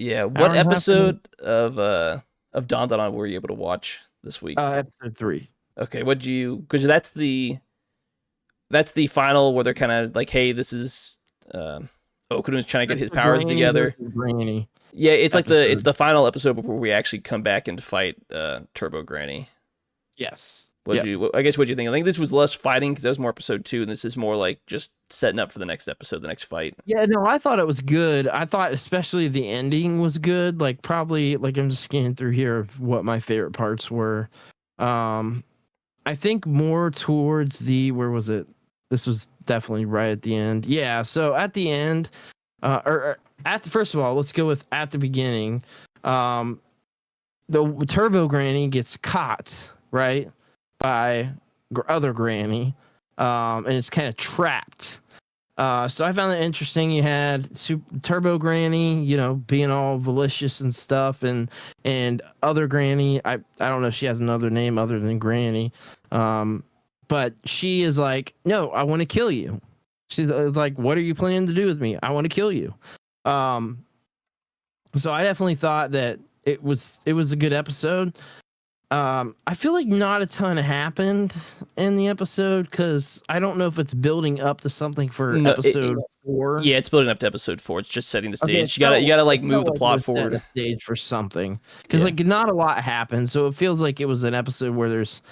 Yeah. Hour What and a half. episode of Don were you able to watch this week? Episode 3. Okay. What'd you? Because that's the final where they're kind of like, hey, this is Okuno's trying to get his powers Granny together. versus Granny. Yeah, it's like episode. it's the final episode before we actually come back and fight Turbo Granny. Yes. What'd you think? I think this was less fighting because that was more episode 2, and this is more like just setting up for the next episode, the next fight. Yeah, no, I thought it was good. I thought especially the ending was good. Like probably like I'm just scanning through here of what my favorite parts were. I think more towards where was it? This was definitely right at the end. Yeah, so at the end, first of all, let's go with at the beginning. The Turbo Granny gets caught, right? By other Granny, and it's kind of trapped. So I found it interesting. You had Turbo Granny, being all malicious and stuff, and other Granny. I don't know if she has another name other than Granny, but she is like, no, I want to kill you. She's like, what are you planning to do with me? I want to kill you. So I definitely thought that it was a good episode. I feel like not a ton happened in the episode because I don't know if it's building up to something for episode 4. Yeah, it's building up to episode 4. It's just setting the stage. Okay, you gotta like move the plot forward. Stage for something because like not a lot happened, so it feels like it was an episode where there's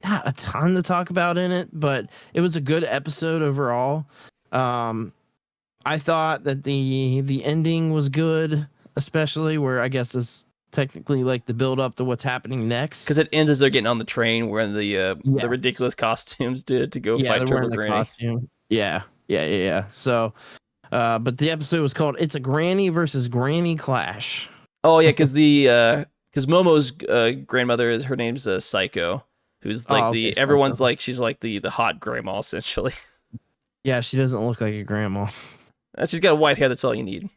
not a ton to talk about in it, but it was a good episode overall. I thought that the ending was good, especially where I guess this. Technically like the build up to what's happening next because it ends as they're getting on the train wearing the ridiculous costumes to go fight Turbo Granny. Yeah. So but the episode was called It's a Granny versus Granny Clash. Oh yeah, because Momo's grandmother her name's Psycho, who's like everyone's like she's like the hot grandma essentially. Yeah, she doesn't look like a grandma. She's got white hair, that's all you need.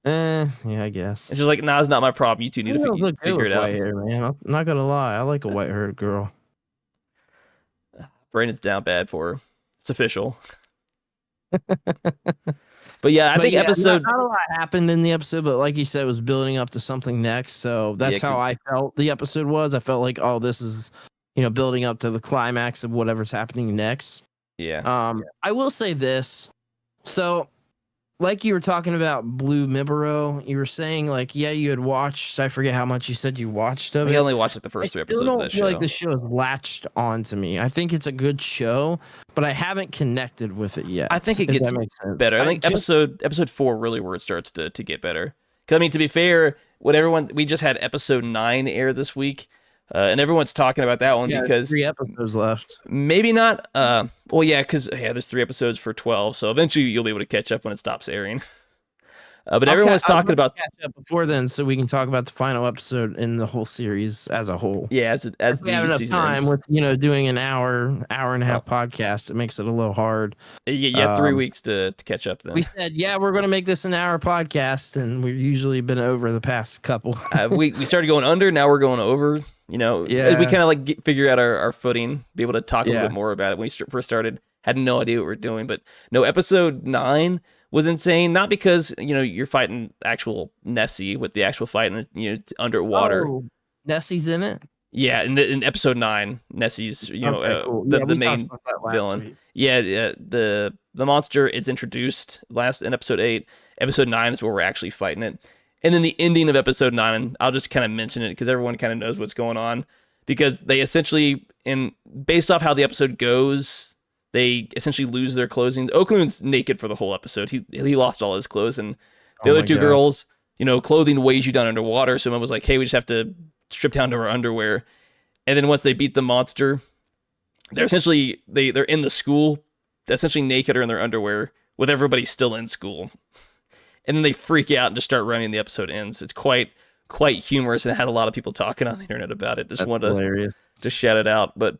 Yeah, I guess. It's just like, nah, it's not my problem. You two need to figure it out. White hair, man. I'm not gonna lie. I like a white-haired girl. Brandon's down bad for her. It's official. But yeah, I think episode... Not a lot happened in the episode, but like you said, it was building up to something next. So that's how I felt the episode was. I felt like, oh, this is, building up to the climax of whatever's happening next. Yeah. I will say this. So... like you were talking about Blue Mibero, you were saying like, yeah, you had watched. I forget how much you said you watched of it. I only watched like the first 3 episodes of that show. I feel like the show has latched on to me. I think it's a good show, but I haven't connected with it yet. I think it gets better. I think episode 4 really where it starts to get better. Because I mean, to be fair, we just had episode 9 air this week. And everyone's talking about that one because 3 episodes left. Maybe not. Well, yeah, because there's 3 episodes for 12, so eventually you'll be able to catch up when it stops airing. But everyone's talking about catch up before then, so we can talk about the final episode in the whole series as a whole. Yeah, as we have enough time ends. With doing an hour and a half podcast, it makes it a little hard. Yeah, 3 weeks to catch up. Then we said, we're going to make this an hour podcast, and we've usually been over the past couple. we started going under, now we're going over. We kind of like figure out our footing, be able to talk a little bit more about it. When we first started, had no idea what we were doing, but no, episode 9 was insane. Not because you're fighting actual Nessie with the actual fight, and it's underwater. Oh, Nessie's in it. Yeah, in episode 9, Nessie's cool. the main villain. Week. Yeah, the monster is introduced in episode 8. Episode 9 is where we're actually fighting it. And then the ending of episode 9, I'll just kind of mention it because everyone kind of knows what's going on. Because they essentially, based off how the episode goes, they essentially lose their clothing. Oakland's naked for the whole episode. He lost all his clothes. And the other 2 girls, clothing weighs you down underwater. So Mom was like, hey, we just have to strip down to our underwear. And then once they beat the monster, they're essentially, they're in the school, essentially naked or in their underwear, with everybody still in school. And then they freak out and just start running. The episode ends. It's quite humorous, and it had a lot of people talking on the internet about it. Just wanted to just shout it out. But